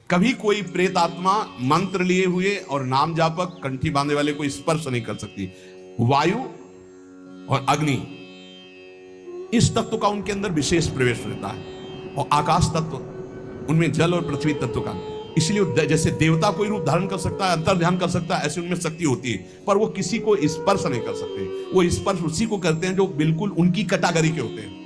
कभी कोई प्रेत आत्मा मंत्र लिए हुए और नाम जापक कंठी बांधे वाले को स्पर्श नहीं कर सकती। वायु और अग्नि, इस तत्व का उनके अंदर विशेष प्रवेश रहता है, और आकाश तत्व, उनमें जल और पृथ्वी तत्व का। इसलिए जैसे देवता कोई रूप धारण कर सकता है, अंतर ध्यान कर सकता है, ऐसे उनमें शक्ति होती है, पर वो किसी को स्पर्श नहीं कर सकते। वो स्पर्श उसी को करते हैं जो बिल्कुल उनकी कैटेगरी के होते हैं।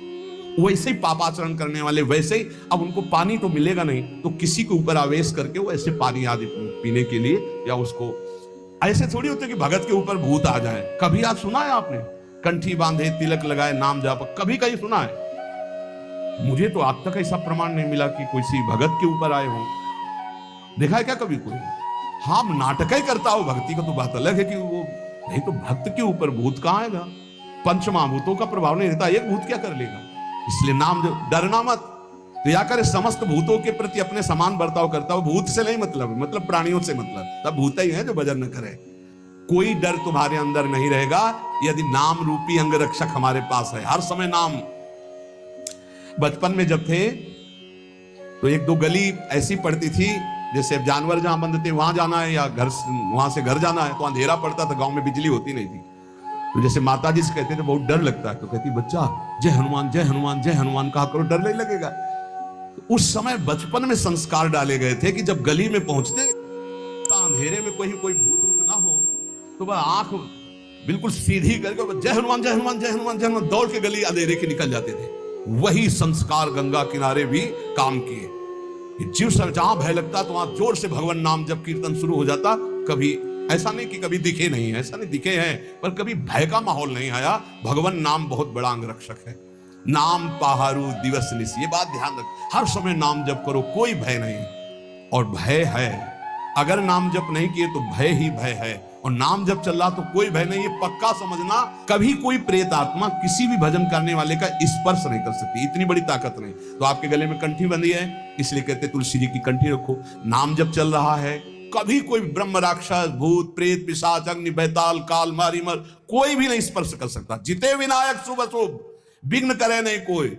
वैसे ही पापाचरण करने वाले, वैसे ही अब उनको पानी तो मिलेगा नहीं, तो किसी के ऊपर आवेश करके वो ऐसे पानी आदि पीने के लिए, या उसको ऐसे थोड़ी होते कि भगत के ऊपर भूत आ जाए। कभी आज सुना है आपने कंठी बांधे, तिलक लगाए, नाम जापक, कभी कहीं सुना है? मुझे तो आज तक ऐसा प्रमाण नहीं मिला कि किसी भगत के ऊपर आए हो। देखा है क्या कभी कोई? हाँ, नाटक ही करता हो भक्ति का तो बात अलग है कि वो, नहीं तो भक्त के ऊपर भूत कहां आएगा? पंचमहाभूतों का प्रभाव नहीं रहता, एक भूत क्या कर लेगा? इसलिए नाम, जो डरना मत, तो या करे समस्त भूतों के प्रति अपने समान बर्ताव करता हो। भूत से नहीं मतलब प्राणियों से मतलब, तब भूत ही है जो भजन न करे। कोई डर तुम्हारे अंदर नहीं रहेगा यदि नाम रूपी अंग रक्षक हमारे पास है। हर समय नाम। बचपन में जब थे तो एक दो गली ऐसी पड़ती थी, जैसे जानवर जहां बंद थे वहां जाना है, या घर वहां से घर जाना है, तो अंधेरा पड़ता था, गांव में बिजली होती नहीं थी। तो जैसे माता जी से कहते थे बहुत डर लगता है, तो कहती बच्चा जय हनुमान जय हनुमान जय हनुमान कहा करो, डर नहीं लगेगा। तो उस समय बचपन में संस्कार डाले गए थे कि जब गली में पहुंचते तो अंधेरे में कोई भूत ऊत ना हो, तो वह आंख बिल्कुल सीधी करके जय हनुमान जय हनुमान जय हनुमान जय हनुमान दौड़ के गली अंधेरे के निकल जाते थे। वही संस्कार गंगा किनारे भी काम किए। जिस जहां भय लगता तो वहां जोर से भगवान नाम जब कीर्तन शुरू हो जाता। कभी ऐसा नहीं कि कभी दिखे नहीं, ऐसा नहीं, दिखे हैं, पर कभी भय का माहौल नहीं आया। भगवान नाम बहुत बड़ा अंग रक्षक है। नाम पहारू दिवस निश, ये बात ध्यान रख, हर समय नाम जप करो, कोई भय नहीं। और भय है, अगर नाम जप नहीं किए तो भय ही भय है, और नाम जप चल रहा तो कोई भय नहीं। ये पक्का समझना, कभी कोई प्रेत आत्मा किसी भी भजन करने वाले का स्पर्श नहीं कर सकती, इतनी बड़ी ताकत नहीं। तो आपके गले में कंठी बंधी है, इसलिए कहते तुलसी जी की कंठी रखो। नाम जप चल रहा है, कभी कोई ब्रह्म राक्षस भूत प्रेत पिशाच अग्नि बैताल काल मारीमर कोई भी नहीं स्पर्श कर सकता। जिते विनायक शुभ अशुभ, विघ्न करे नहीं कोई।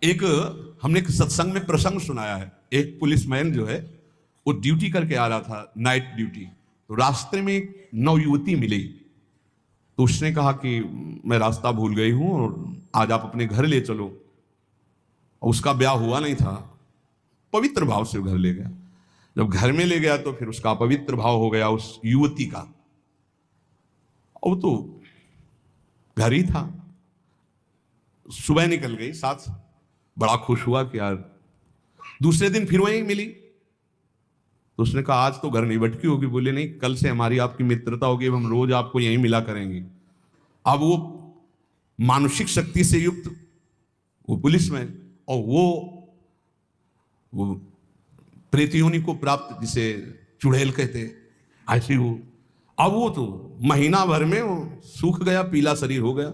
एक हमने एक सत्संग में प्रसंग सुनाया है, एक पुलिसमैन जो है वो ड्यूटी करके आ रहा था, नाइट ड्यूटी। तो रास्ते में एक नवयुवती मिली, तो उसने कहा कि मैं रास्ता भूल गई हूं और आज आप अपने घर ले चलो। और उसका ब्याह हुआ नहीं था, पवित्र भाव से घर ले गया। जब घर में ले गया तो फिर उसका पवित्र भाव हो गया उस युवती का, और तो घर ही था। सुबह निकल गई साथ, बड़ा खुश हुआ कि यार। दूसरे दिन फिर वहीं मिली, तो उसने कहा आज तो घर नहीं भटकी होगी। बोले नहीं, कल से हमारी आपकी मित्रता होगी, हम रोज आपको यहीं मिला करेंगे। अब वो मानसिक शक्ति से युक्त वो पुलिस में, और वो प्रेतियोनि को प्राप्त, जिसे चुड़ैल कहते, ऐसी वो। अब वो तो महीना भर में वो सूख गया, पीला शरीर हो गया।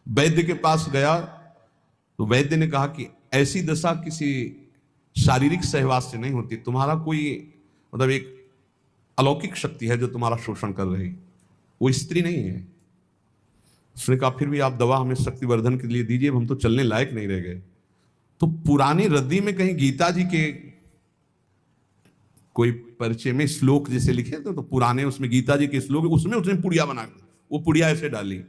वैद्य के पास गया तो वैद्य ने कहा कि ऐसी दशा किसी शारीरिक सहवास से नहीं होती, तुम्हारा कोई मतलब एक अलौकिक शक्ति है जो तुम्हारा शोषण कर रही, वो स्त्री नहीं है। उसने कहा फिर भी आप दवा हमें शक्तिवर्धन के लिए दीजिए, हम तो चलने लायक नहीं रह गए। तो पुरानी रद्दी में कहीं गीता जी के कोई परिचय में श्लोक जैसे लिखे तो पुराने उसमें गीता जी के श्लोक, उसमें उसने पुड़िया बना, वो पुड़िया ऐसे डाली,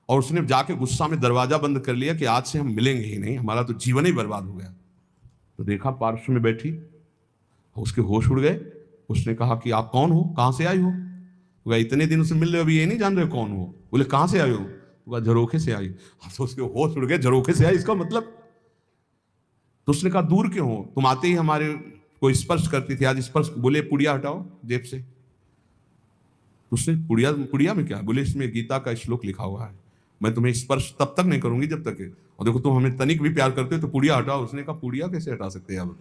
और उसने जाके गुस्सा में दरवाजा बंद कर लिया कि आज से हम मिलेंगे ही नहीं, हमारा तो जीवन ही बर्बाद हो गया। तो देखा पार्श्व में बैठी, उसके होश उड़ गए। उसने कहा कि आप कौन हो, कहां से आई हो? तो इतने दिन से मिल रहे, अभी ये नहीं जान रहे कौन हो? बोले कहां से आई हो? तो झरोखे से आई। तो उसके होश उड़ गए, झरोखे से आई इसका मतलब? तो उसने कहा दूर क्यों हो, तुम आते ही हमारे को स्पर्श करती थी, आज स्पर्श। बोले पुड़िया हटाओ जेब से। तो उसने पुड़िया में क्या? बोले इसमें गीता का श्लोक लिखा हुआ है, मैं तुम्हें स्पर्श तब तक नहीं करूंगी जब तक, और देखो तुम हमें तनिक भी प्यार करते हो तो पुड़िया हटाओ। उसने कहा पुड़िया कैसे हटा सकते हैं? अब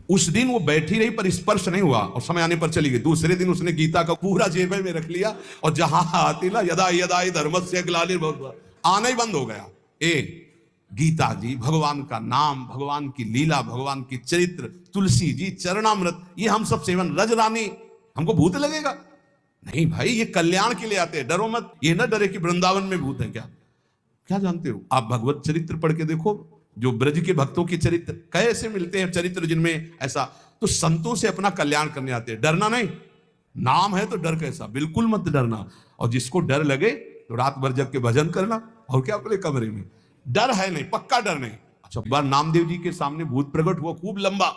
उस दिन वो बैठी रही पर स्पर्श नहीं हुआ, और समय आने पर चली गई। दूसरे दिन उसने गीता का पूरा जेब में रख लिया, और जहां आती ना यदा यदा धर्मस्य ग्लानिर्भवति, आना ही बंद हो गया। गीता जी, भगवान का नाम, भगवान की लीला, भगवान की चरित्र, तुलसी जी चरणामृत, ये हम सब सेवन। रज रानी हमको भूत लगेगा? नहीं भाई, ये कल्याण के लिए आते हैं, डरो मत। ये ना डरे कि वृंदावन में भूत है। क्या जानते हो आप? भगवत चरित्र पढ़ के देखो, जो ब्रज के भक्तों के चरित्र कैसे मिलते हैं, चरित्र जिनमें ऐसा तो संतों से अपना कल्याण करने आते हैं, डरना नहीं। नाम है तो डर कैसा, बिल्कुल मत डरना। और जिसको डर लगे तो रात भर जग के भजन करना, और क्या अपने कमरे में। डर है नहीं, पक्का डर नहीं। अच्छा, बार नामदेव जी के सामने भूत प्रकट हुआ खूब लंबा,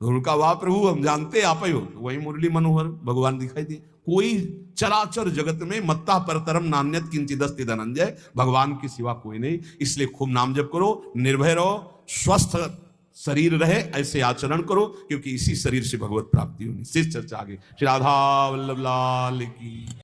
तो उनका वाह प्रभु हम जानते आप ही हो, तो वही मुरली मनोहर भगवान दिखाई दिए। कोई चराचर जगत में मत्ता परतरम नान्यत किंचिदस्ति धनंजय, भगवान के सिवा कोई नहीं। इसलिए खूब नाम जप करो, निर्भय रहो, स्वस्थ शरीर रहे ऐसे आचरण करो, क्योंकि इसी शरीर से भगवत प्राप्ति होनी। शेष चर्चा आगे। श्री राधा वल्लभ लाल की।